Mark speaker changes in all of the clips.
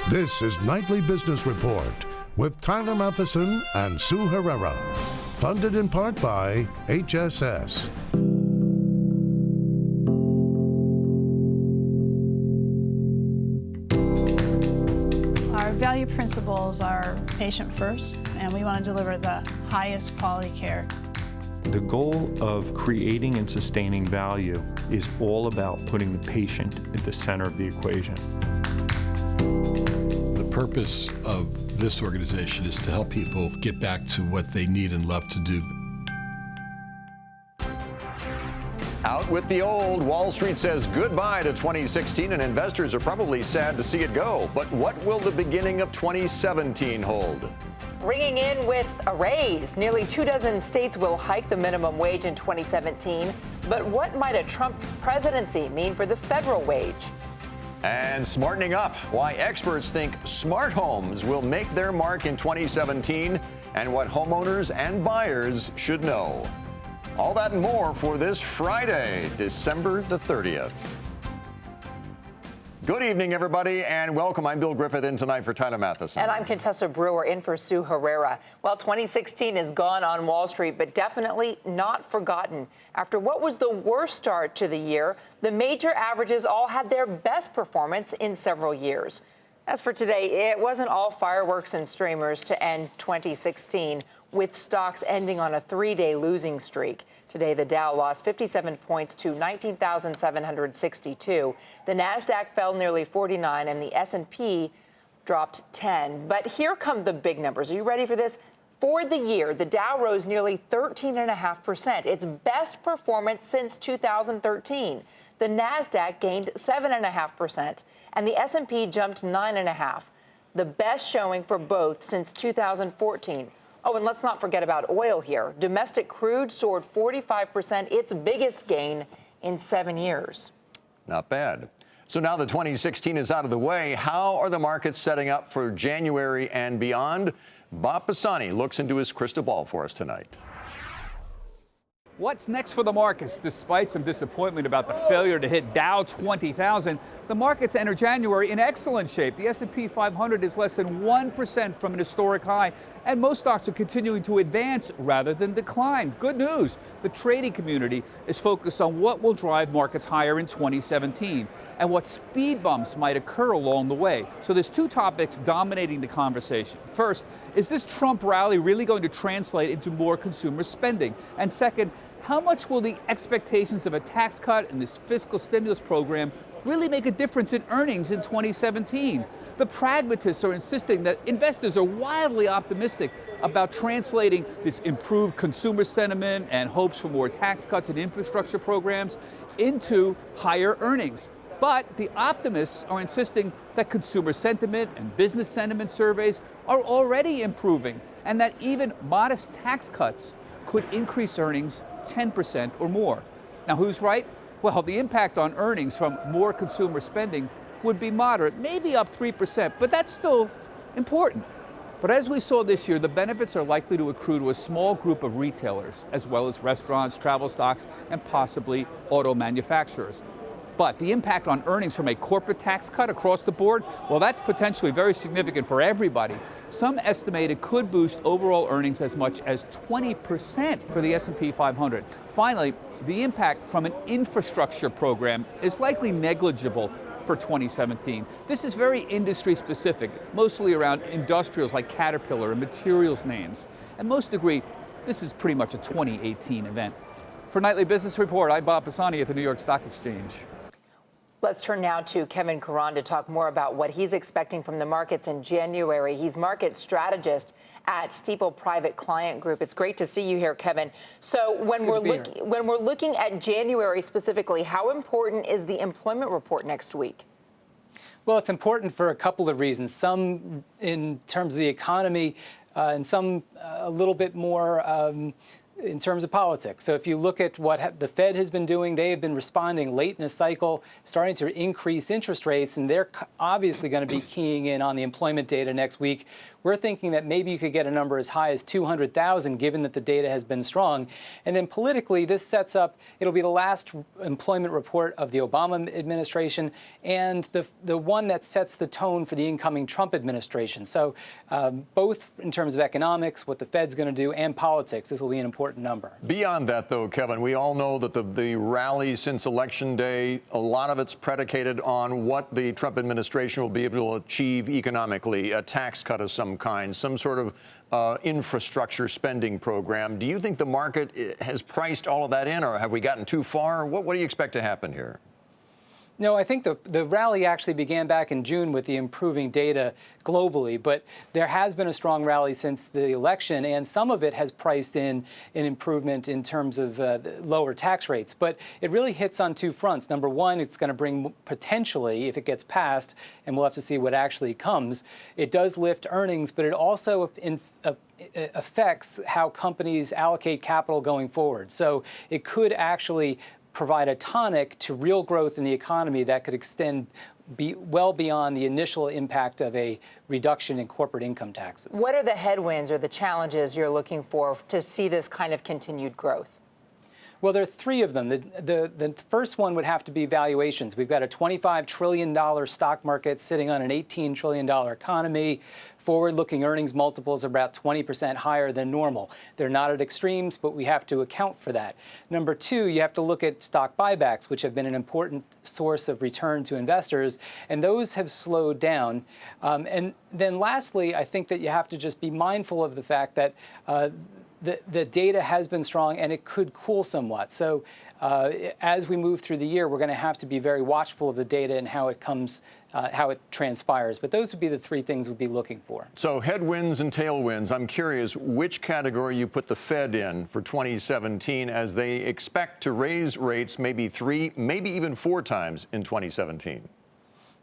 Speaker 1: This is Nightly Business Report with Tyler Matheson and Sue Herrera. Funded in part by HSS.
Speaker 2: Our value principles are patient first, and we want to deliver the highest quality care.
Speaker 3: The goal of creating and sustaining value is all about putting the patient at the center of the equation.
Speaker 4: The purpose of this organization is to help people get back to what they need and love to do.
Speaker 5: Out with the old. Wall Street says goodbye to 2016, and investors are probably sad to see it go. But what will the beginning of 2017 hold?
Speaker 6: Ringing in with a raise. Nearly 24 states will hike the minimum wage in 2017. But what might a Trump presidency mean for the federal wage?
Speaker 5: And smartening up. Why experts think smart homes will make their mark in 2017, and what homeowners and buyers should know. All that and more for this Friday, December the 30th. Good evening, everybody, and welcome. I'm Bill Griffith in tonight for Tyler Matheson.
Speaker 6: And I'm Contessa Brewer in for Sue Herrera. Well, 2016 is gone on Wall Street, but definitely not forgotten. After what was the worst start to the year, the major averages all had their best performance in several years. As for today, it wasn't all fireworks and streamers to end 2016, with stocks ending on a three-day losing streak. Today, the Dow lost 57 points to 19,762. The Nasdaq fell nearly 49, and the S&P dropped 10. But here come the big numbers. Are you ready for this? For the year, the Dow rose nearly 13.5%, its best performance since 2013. The Nasdaq gained 7.5%, and the S&P jumped 9.5%, the best showing for both since 2014. Oh, and let's not forget about oil here. Domestic crude soared 45%, its biggest gain in 7 years.
Speaker 5: Not bad. So now that 2016 is out of the way, how are the markets setting up for January and beyond? Bob Pisani looks into his crystal ball for us tonight.
Speaker 7: What's next for the markets? Despite some disappointment about the failure to hit Dow 20,000, the markets enter January in excellent shape. The S&P 500 is less than 1% from an historic high, and most stocks are continuing to advance rather than decline. Good news. The trading community is focused on what will drive markets higher in 2017 and what speed bumps might occur along the way. So there's two topics dominating the conversation. First, is this Trump rally really going to translate into more consumer spending? And second, how much will the expectations of a tax cut and this fiscal stimulus program really make a difference in earnings in 2017? The pragmatists are insisting that investors are wildly optimistic about translating this improved consumer sentiment and hopes for more tax cuts and infrastructure programs into higher earnings. But the optimists are insisting that consumer sentiment and business sentiment surveys are already improving, and that even modest tax cuts could increase earnings 10% or more. Now, who's right? Well, the impact on earnings from more consumer spending would be moderate, maybe up 3%, but that's still important. But as we saw this year, the benefits are likely to accrue to a small group of retailers, as well as restaurants, travel stocks, and possibly auto manufacturers. But the impact on earnings from a corporate tax cut across the board, well, that's potentially very significant for everybody. Some estimate it could boost overall earnings as much as 20% for the S&P 500. Finally, the impact from an infrastructure program is likely negligible for 2017. This is very industry specific, mostly around industrials like Caterpillar and materials names. And most agree this is pretty much a 2018 event. For Nightly Business Report, I'm Bob Pisani at the New York Stock Exchange.
Speaker 6: Let's turn now to Kevin Caron to talk more about what he's expecting from the markets in January. He's market strategist at Stifel Private Client Group. It's great to see you here, Kevin. So when we're looking at January specifically, how important is the employment report next week?
Speaker 8: Well, it's important for a couple of reasons. Some in terms of the economy, and some a little bit more in terms of politics. So if you look at what the Fed has been doing, they have been responding late in a cycle, starting to increase interest rates, and they're obviously going to be keying in on the employment data next week. We're thinking that maybe you could get a number as high as 200,000, given that the data has been strong. And then politically, this sets up, it'll be the last employment report of the Obama administration and the one that sets the tone for the incoming Trump administration. So both in terms of economics, what the Fed's going to do, and politics, this will be an important number.
Speaker 5: Beyond that, though, Kevin, we all know that the rally since Election Day, a lot of it's predicated on what the Trump administration will be able to achieve economically, a tax cut of some kind, some sort of infrastructure spending program. Do you think the market has priced all of that in, or have we gotten too far? What do you expect to happen here?
Speaker 8: No, I think the rally actually began back in June with the improving data globally, but there has been a strong rally since the election, and some of it has priced in an improvement in terms of lower tax rates. But it really hits on two fronts. Number one, it's going to bring potentially, if it gets passed, and we'll have to see what actually comes, it does lift earnings, but it also affects how companies allocate capital going forward. So it could actually provide a tonic to real growth in the economy that could extend well beyond the initial impact of a reduction in corporate income taxes.
Speaker 6: What are the headwinds or the challenges you're looking for to see this kind of continued growth?
Speaker 8: Well, there are three of them. The first one would have to be valuations. We've got a $25 trillion stock market sitting on an $18 trillion economy. Forward-looking earnings multiples are about 20% higher than normal. They're not at extremes, but we have to account for that. Number two, you have to look at stock buybacks, which have been an important source of return to investors, and those have slowed down. And then lastly, I think that you have to just be mindful of the fact that the data has been strong and it could cool somewhat. So as we move through the year, we're going to have to be very watchful of the data and how it comes, how it transpires. But those would be the three things we'd be looking for.
Speaker 5: So headwinds and tailwinds. I'm curious which category you put the Fed in for 2017 as they expect to raise rates maybe 3, maybe even 4 times in 2017.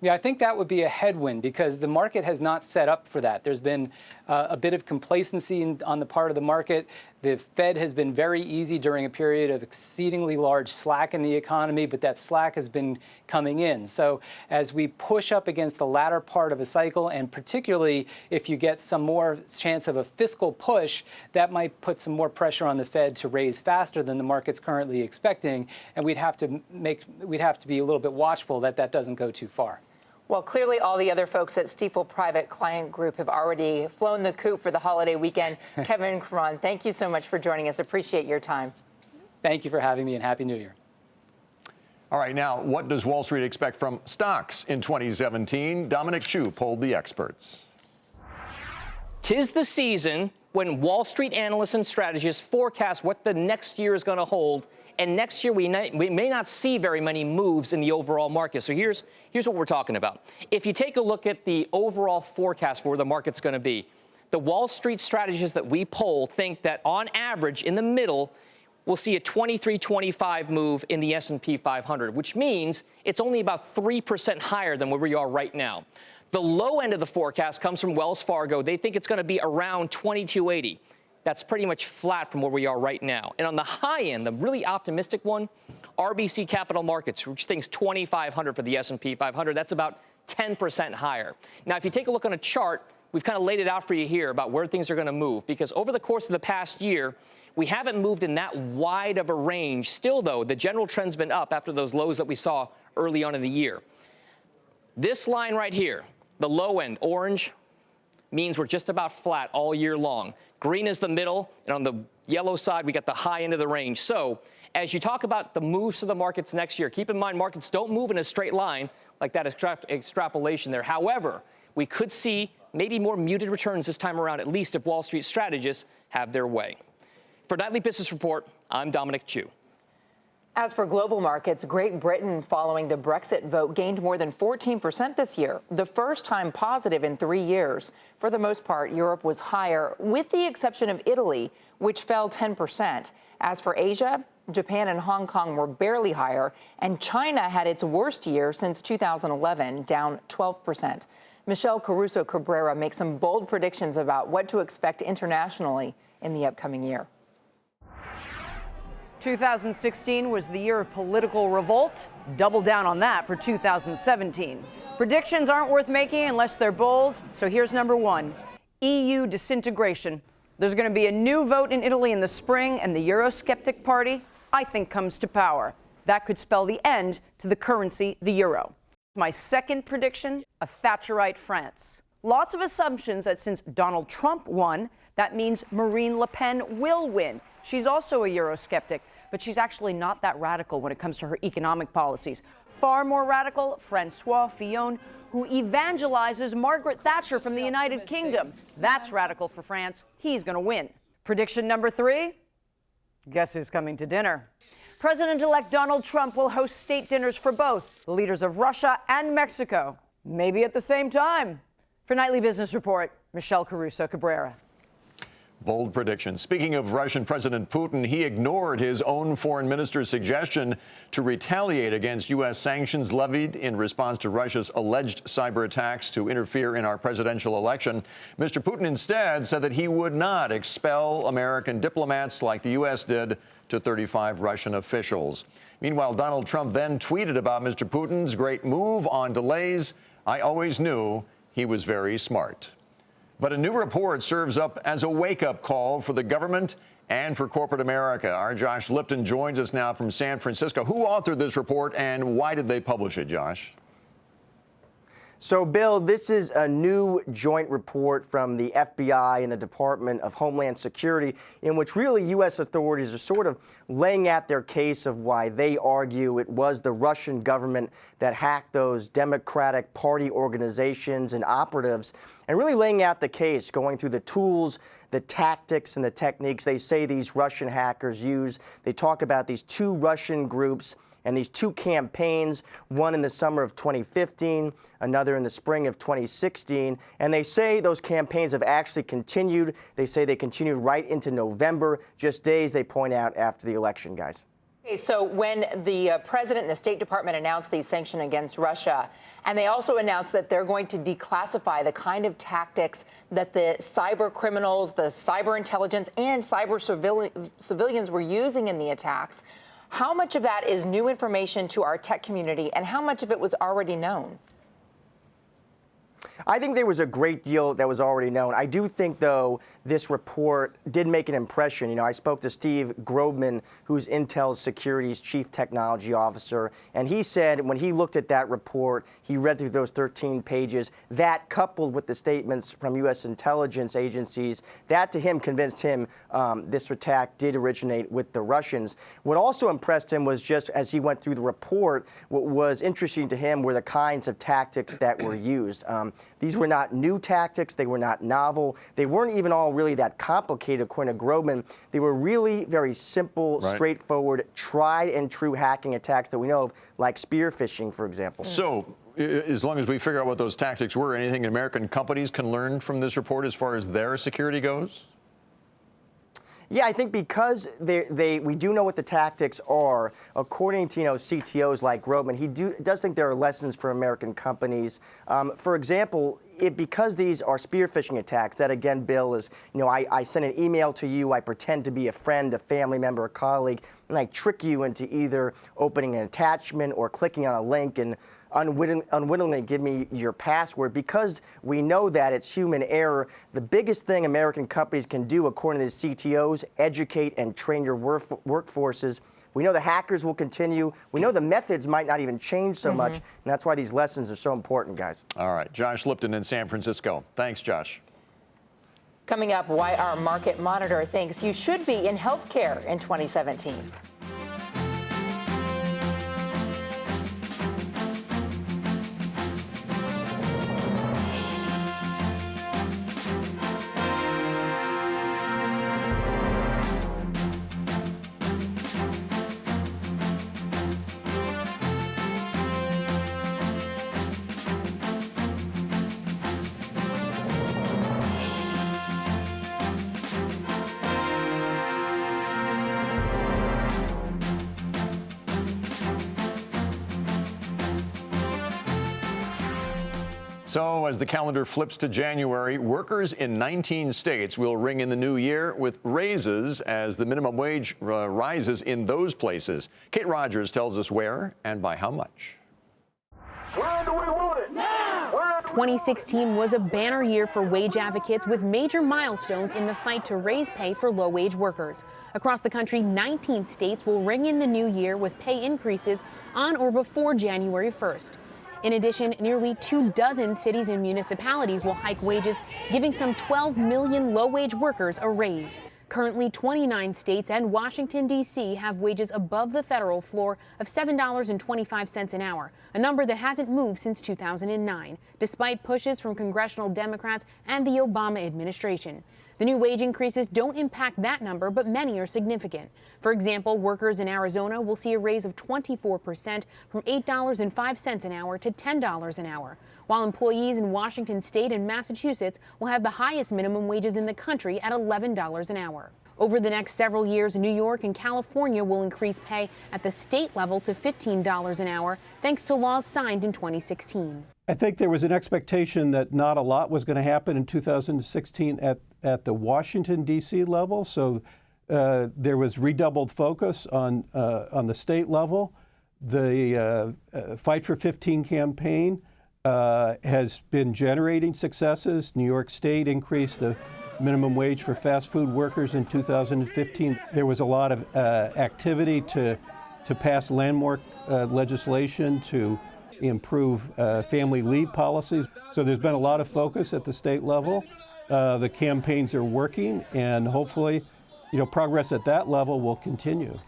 Speaker 8: Yeah, I think that would be a headwind because the market has not set up for that. There's been a bit of complacency on the part of the market. The Fed has been very easy during a period of exceedingly large slack in the economy, but that slack has been coming in. So as we push up against the latter part of a cycle, and particularly if you get some more chance of a fiscal push, that might put some more pressure on the Fed to raise faster than the market's currently expecting. And we'd have to be a little bit watchful that that doesn't go too far.
Speaker 6: Well, clearly all the other folks at Stifel Private Client Group have already flown the coop for the holiday weekend. Kevin Caron, thank you so much for joining us. Appreciate your time.
Speaker 8: Thank you for having me, and Happy New Year.
Speaker 5: All right, now, what does Wall Street expect from stocks in 2017? Dominic Chu polled the experts.
Speaker 9: 'Tis the season when Wall Street analysts and strategists forecast what the next year is going to hold. And next year, we may not see very many moves in the overall market. So here's what we're talking about. If you take a look at the overall forecast for where the market's going to be, the Wall Street strategists that we poll think that on average, in the middle, we'll see a 23-25 move in the S&P 500, which means it's only about 3% higher than where we are right now. The low end of the forecast comes from Wells Fargo. They think it's going to be around 2280. That's pretty much flat from where we are right now. And on the high end, the really optimistic one, RBC Capital Markets, which thinks 2,500 for the S&P 500. That's about 10% higher. Now, if you take a look on a chart, we've kind of laid it out for you here about where things are going to move. Because over the course of the past year, we haven't moved in that wide of a range. Still, though, the general trend's been up after those lows that we saw early on in the year. This line right here, the low end, orange, means we're just about flat all year long. Green is the middle, and on the yellow side, we got the high end of the range. So as you talk about the moves to the markets next year, keep in mind markets don't move in a straight line like that extrapolation there. However, we could see maybe more muted returns this time around, at least if Wall Street strategists have their way. For Nightly Business Report, I'm Dominic Chu.
Speaker 6: As for global markets, Great Britain, following the Brexit vote, gained more than 14% this year, the first time positive in 3 years. For the most part, Europe was higher, with the exception of Italy, which fell 10%. As for Asia, Japan and Hong Kong were barely higher, and China had its worst year since 2011, down 12%. Michelle Caruso Cabrera makes some bold predictions about what to expect internationally in the upcoming year.
Speaker 10: 2016 was the year of political revolt. Double down on that for 2017. Predictions aren't worth making unless they're bold. So here's number one: EU disintegration. There's going to be a new vote in Italy in the spring, and the Eurosceptic party, I think, comes to power. That could spell the end to the currency, the euro. My second prediction: a Thatcherite France. Lots of assumptions that since Donald Trump won, that means Marine Le Pen will win. She's also a Eurosceptic, but she's actually not that radical when it comes to her economic policies. Far more radical, Francois Fillon, who evangelizes Margaret Thatcher from the United Kingdom. That's radical for France. He's going to win. Prediction number three: guess who's coming to dinner? President-elect Donald Trump will host state dinners for both the leaders of Russia and Mexico, maybe at the same time. For Nightly Business Report, Michelle Caruso Cabrera.
Speaker 5: Bold prediction. Speaking of Russian President Putin, he ignored his own foreign minister's suggestion to retaliate against U.S. sanctions levied in response to Russia's alleged cyber attacks to interfere in our presidential election. Mr. Putin instead said that he would not expel American diplomats like the U.S. did to 35 Russian officials. Meanwhile, Donald Trump then tweeted about Mr. Putin's great move on delays. I always knew he was very smart. But a new report serves up as a wake-up call for the government and for corporate America. Our Josh Lipton joins us now from San Francisco. Who authored this report, and why did they publish it, Josh?
Speaker 11: So, Bill, this is a new joint report from the FBI and the Department of Homeland Security in which really U.S. authorities are sort of laying out their case of why they argue it was the Russian government that hacked those Democratic Party organizations and operatives, and really laying out the case, going through the tools, the tactics, and the techniques they say these Russian hackers use. They talk about these two Russian groups and these two campaigns, one in the summer of 2015, another in the spring of 2016. And they say those campaigns have actually continued. They say they continued right into November, just days, they point out, after the election, guys.
Speaker 6: Okay, so when the president and the State Department announced these sanctions against Russia, and they also announced that they're going to declassify the kind of tactics that the cyber criminals, the cyber intelligence, and cyber civilians were using in the attacks, how much of that is new information to our tech community, and how much of it was already known?
Speaker 11: I think there was a great deal that was already known. I do think, though, this report did make an impression. You know, I spoke to Steve Grobman, who's Intel's Security's Chief Technology Officer, and he said when he looked at that report, he read through those 13 pages, that coupled with the statements from U.S. intelligence agencies, that to him convinced him this attack did originate with the Russians. What also impressed him was just as he went through the report, what was interesting to him were the kinds of tactics that were used. These were not new tactics. They were not novel. They weren't even all really that complicated, according to Grobman. They were really very simple, straightforward, tried and true hacking attacks that we know of, like spear phishing, for example.
Speaker 5: So, as long as we figure out what those tactics were, anything American companies can learn from this report as far as their security goes?
Speaker 11: Yeah, I think because we do know what the tactics are, according to CTOs like Grobman, he does think there are lessons for American companies. For example, because these are spear phishing attacks, that again, Bill, is, I send an email to you, I pretend to be a friend, a family member, a colleague, and I trick you into either opening an attachment or clicking on a link and unwittingly give me your password. Because we know that it's human error, the biggest thing American companies can do, according to the CTOs, educate and train your workforces. We know the hackers will continue. We know the methods might not even change so much, and that's why these lessons are so important, guys.
Speaker 5: All right. Josh Lipton in San Francisco. Thanks, Josh.
Speaker 6: Coming up, why our market monitor thinks you should be in healthcare in 2017.
Speaker 5: So as the calendar flips to January, workers in 19 states will ring in the new year with raises as the minimum wage rises in those places. Kate Rogers tells us where and by how much.
Speaker 12: When do we want it? Now!
Speaker 13: 2016 was a banner year for wage advocates with major milestones in the fight to raise pay for low-wage workers. Across the country, 19 states will ring in the new year with pay increases on or before January 1st. In addition, nearly 24 cities and municipalities will hike wages, giving some 12 million low-wage workers a raise. Currently, 29 states and Washington, D.C. have wages above the federal floor of $7.25 an hour, a number that hasn't moved since 2009, despite pushes from congressional Democrats and the Obama administration. The new wage increases don't impact that number, but many are significant. For example, workers in Arizona will see a raise of 24% from $8.05 an hour to $10 an hour, while employees in Washington state and Massachusetts will have the highest minimum wages in the country at $11 an hour. Over the next several years, New York and California will increase pay at the state level to $15 an hour, thanks to laws signed in 2016.
Speaker 14: I think there was an expectation that not a lot was going to happen in 2016 at the Washington, D.C. level, so there was redoubled focus on the state level. The Fight for 15 campaign has been generating successes. New York State increased the minimum wage for fast food workers in 2015. There was a lot of activity to pass landmark legislation to improve family leave policies. So there's been a lot of focus at the state level. The campaigns are working, and hopefully, progress at that level will continue.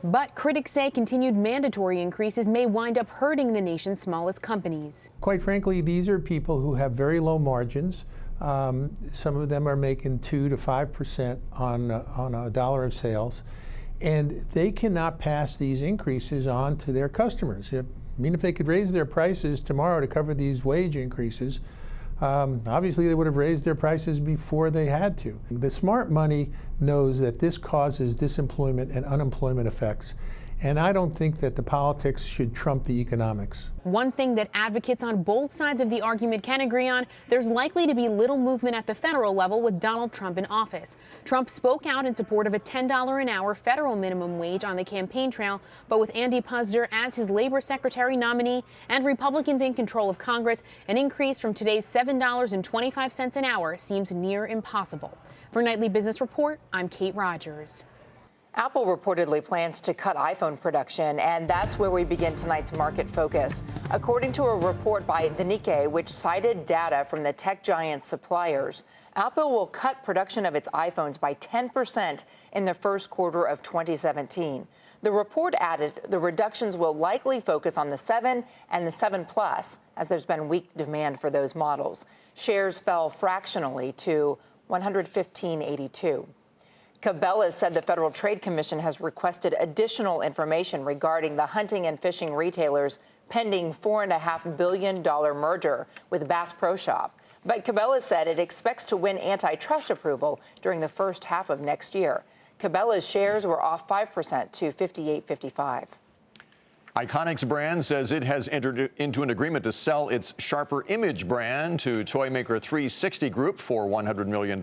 Speaker 13: But critics say continued mandatory increases may wind up hurting the nation's smallest companies.
Speaker 15: Quite frankly, these are people who have very low margins. Some of them are making 2 to 5% on a dollar of sales, and they cannot pass these increases on to their customers. If they could raise their prices tomorrow to cover these wage increases, obviously they would have raised their prices before they had to. The smart money knows that this causes disemployment and unemployment effects, and I don't think that the politics should trump the economics.
Speaker 13: One thing that advocates on both sides of the argument can agree on, there's likely to be little movement at the federal level with Donald Trump in office. Trump spoke out in support of a $10 an hour federal minimum wage on the campaign trail, but with Andy Puzder as his labor secretary nominee and Republicans in control of Congress, an increase from today's $7.25 an hour seems near impossible. For Nightly Business Report, I'm Kate Rogers.
Speaker 6: Apple reportedly plans to cut iPhone production, and that's where we begin tonight's market focus. According to a report by the Nikkei, which cited data from the tech giant's suppliers, Apple will cut production of its iPhones by 10% in the first quarter of 2017. The report added the reductions will likely focus on the 7 and the 7 Plus, as there's been weak demand for those models. Shares fell fractionally to 115.82. Cabela's said the Federal Trade Commission has requested additional information regarding the hunting and fishing retailers' pending $4.5 billion merger with Bass Pro Shop. But Cabela's said it expects to win antitrust approval during the first half of next year. Cabela's shares were off 5% to $58.55.
Speaker 5: Iconix brand says it has entered into an agreement to sell its Sharper Image brand to toy maker 360 Group for $100 million.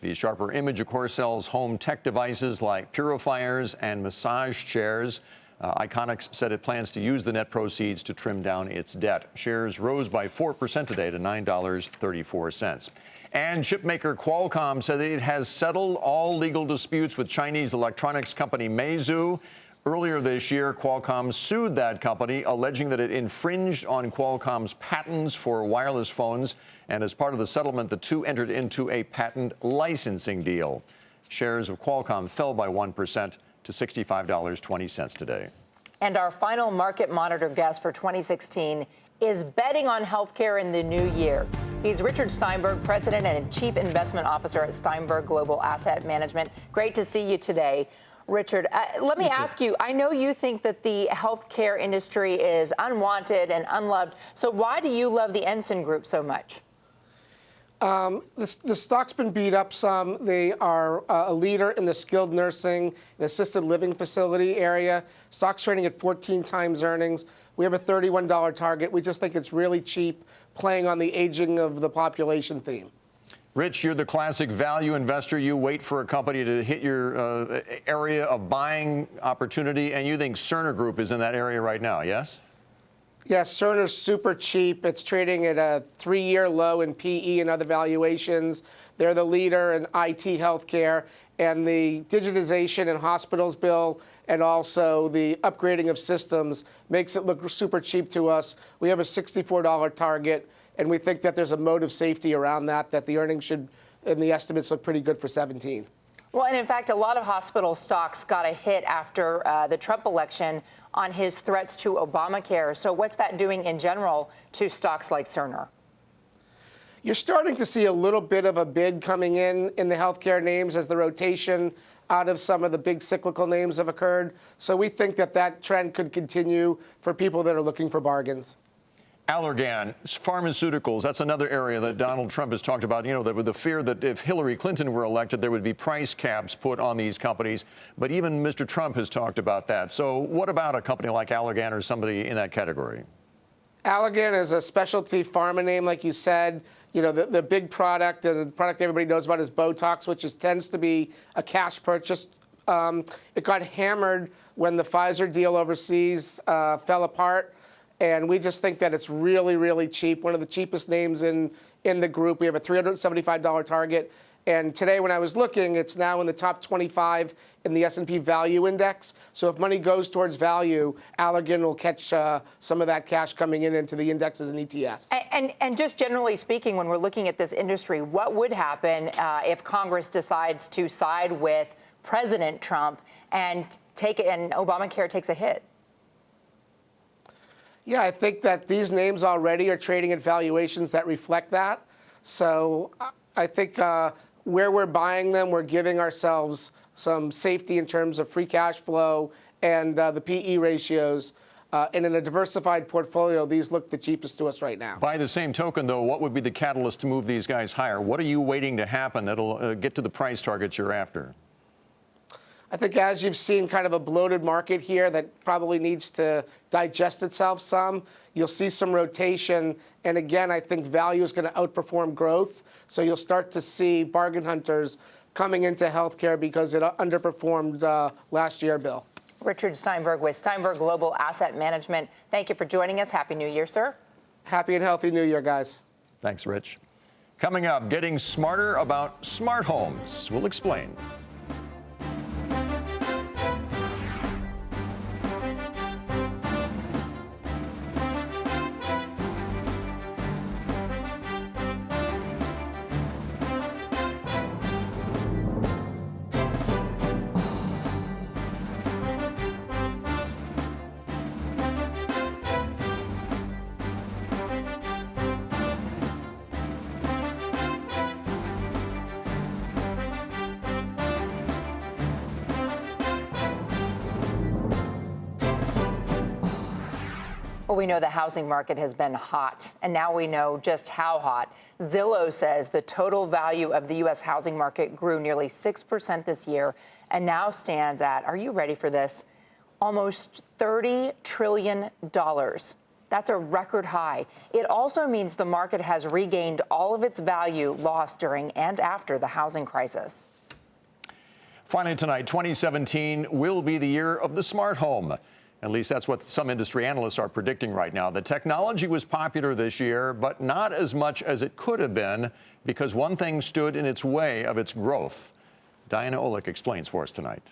Speaker 5: The Sharper Image, of course, sells home tech devices like purifiers and massage chairs. Iconix said it plans to use the net proceeds to trim down its debt. Shares rose by 4% today to $9.34. And chipmaker Qualcomm said it has settled all legal disputes with Chinese electronics company Meizu. Earlier this year, Qualcomm sued that company, alleging that it infringed on Qualcomm's patents for wireless phones. And as part of the settlement, the two entered into a patent licensing deal. Shares of Qualcomm fell by 1% to $65.20 today.
Speaker 6: And our final Market Monitor guest for 2016 is betting on healthcare in the new year. He's Richard Steinberg, President and Chief Investment Officer at Steinberg Global Asset Management. Great to see you today. Richard, let me ask you, I know you think that the healthcare industry is unwanted and unloved. So why do you love the Ensign Group so much?
Speaker 16: The stock's been beat up some. They are a leader in the skilled nursing and assisted living facility area. Stock's trading at 14 times earnings. We have a $31 target. We just think it's really cheap, playing on the aging of the population theme.
Speaker 5: Rich, you're the classic value investor. You wait for a company to hit your area of buying opportunity, and you think Cerner Group is in that area right now, yes?
Speaker 16: Yes, Cerner's super cheap. It's trading at a 3-year low in PE and other valuations. They're the leader in IT healthcare, and the digitization in hospitals bill and also the upgrading of systems makes it look super cheap to us. We have a $64 target, and we think that there's a moat of safety around that the earnings should, and the estimates look pretty good for 17.
Speaker 6: Well, and in fact, a lot of hospital stocks got a hit after the Trump election on his threats to Obamacare. So what's that doing in general to stocks like Cerner?
Speaker 16: You're starting to see a little bit of a bid coming in the healthcare names as the rotation out of some of the big cyclical names have occurred. So we think that trend could continue for people that are looking for bargains.
Speaker 5: Allergan, pharmaceuticals, that's another area that Donald Trump has talked about, with the fear that if Hillary Clinton were elected, there would be price caps put on these companies. But even Mr. Trump has talked about that. So what about a company like Allergan or somebody in that category?
Speaker 16: Allergan is a specialty pharma name, like you said. The big product, and the product everybody knows about is Botox, which tends to be a cash purchase. It got hammered when the Pfizer deal overseas fell apart. And we just think that it's really, really cheap. One of the cheapest names in the group. We have a $375 target. And today, when I was looking, it's now in the top 25 in the S&P Value Index. So if money goes towards value, Allergan will catch some of that cash coming into the indexes and ETFs.
Speaker 6: And just generally speaking, when we're looking at this industry, what would happen if Congress decides to side with President Trump and Obamacare takes a hit?
Speaker 16: Yeah, I think that these names already are trading at valuations that reflect that. So I think where we're buying them, we're giving ourselves some safety in terms of free cash flow and the PE ratios. And in a diversified portfolio, these look the cheapest to us right now.
Speaker 5: By the same token, though, what would be the catalyst to move these guys higher? What are you waiting to happen that'll get to the price targets you're after?
Speaker 16: I think as you've seen kind of a bloated market here that probably needs to digest itself some, you'll see some rotation. And again, I think value is going to outperform growth. So you'll start to see bargain hunters coming into healthcare because it underperformed last year, Bill.
Speaker 6: Richard Steinberg with Steinberg Global Asset Management. Thank you for joining us. Happy New Year, sir.
Speaker 16: Happy and healthy New Year, guys.
Speaker 5: Thanks, Rich. Coming up, getting smarter about smart homes. We'll explain.
Speaker 6: Well, we know the housing market has been hot, and now we know just how hot. Zillow says the total value of the U.S. housing market grew nearly 6% this year and now stands at, are you ready for this, almost $30 trillion. That's a record high. It also means the market has regained all of its value lost during and after the housing crisis.
Speaker 5: Finally tonight, 2017 will be the year of the smart home. At least that's what some industry analysts are predicting right now. The technology was popular this year, but not as much as it could have been because one thing stood in its way of its growth. Diana Olick explains for us tonight.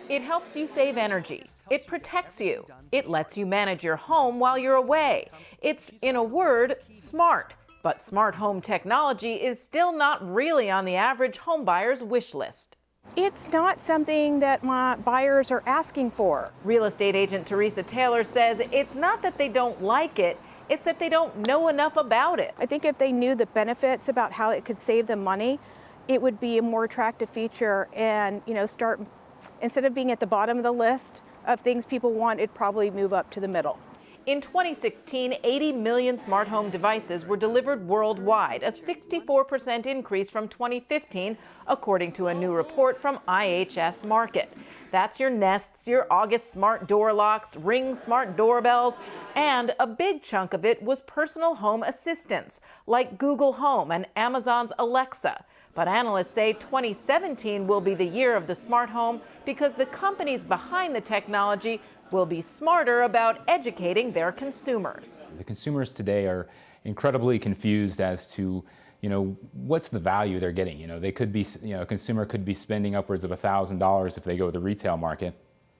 Speaker 17: It helps you save energy. It protects you. It lets you manage your home while you're away. It's, in a word, smart. But smart home technology is still not really on the average home buyer's wish list.
Speaker 18: It's not something that my buyers are asking for.
Speaker 17: Real estate agent Teresa Taylor says it's not that they don't like it, it's that they don't know enough about it.
Speaker 18: I think if they knew the benefits about how it could save them money, it would be a more attractive feature and, start, instead of being at the bottom of the list of things people want, it'd probably move up to the middle.
Speaker 17: In 2016, 80 million smart home devices were delivered worldwide, a 64% increase from 2015, according to a new report from IHS Markit. That's your Nests, your August smart door locks, Ring smart doorbells, and a big chunk of it was personal home assistants, like Google Home and Amazon's Alexa. But analysts say 2017 will be the year of the smart home because the companies behind the technology will be smarter about educating their consumers.
Speaker 19: The consumers today are incredibly confused as to, what's the value they're getting. They could be, a consumer could be spending upwards of $1,000 if they go to the retail market,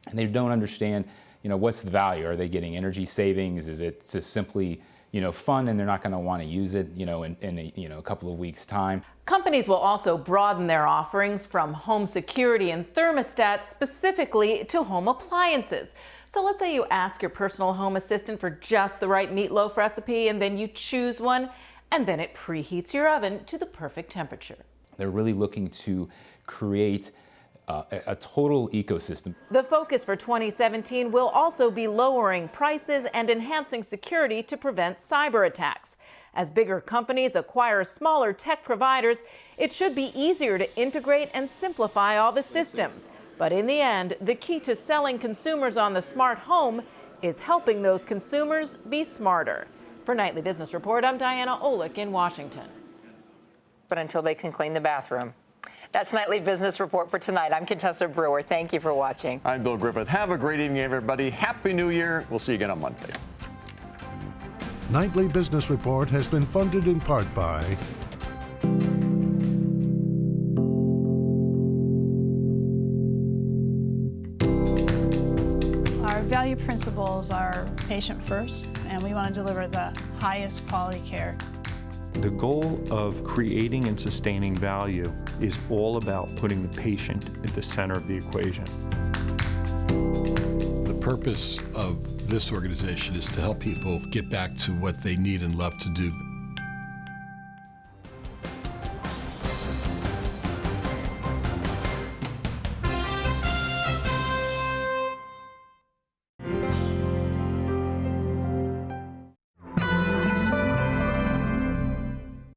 Speaker 19: and they don't understand, what's the value? Are they getting energy savings? Is it just simply, fun and they're not going to want to use it, in a couple of weeks' time?
Speaker 17: Companies will also broaden their offerings from home security and thermostats specifically to home appliances. So let's say you ask your personal home assistant for just the right meatloaf recipe, and then you choose one, and then it preheats your oven to the perfect temperature.
Speaker 19: They're really looking to create a total ecosystem.
Speaker 17: The focus for 2017 will also be lowering prices and enhancing security to prevent cyber attacks. As bigger companies acquire smaller tech providers, it should be easier to integrate and simplify all the systems. But in the end, the key to selling consumers on the smart home is helping those consumers be smarter. For Nightly Business Report, I'm Diana Olick in Washington.
Speaker 6: But until they can clean the bathroom. That's Nightly Business Report for tonight. I'm Contessa Brewer. Thank you for watching.
Speaker 5: I'm Bill Griffith. Have a great evening, everybody. Happy New Year. We'll see you again on Monday.
Speaker 1: Nightly Business Report has been funded in part by
Speaker 2: Our value principles are patient first, and we want to deliver the highest quality care.
Speaker 3: The goal of creating and sustaining value is all about putting the patient at the center of the equation.
Speaker 4: The purpose of this organization is to help people get back to what they need and love to do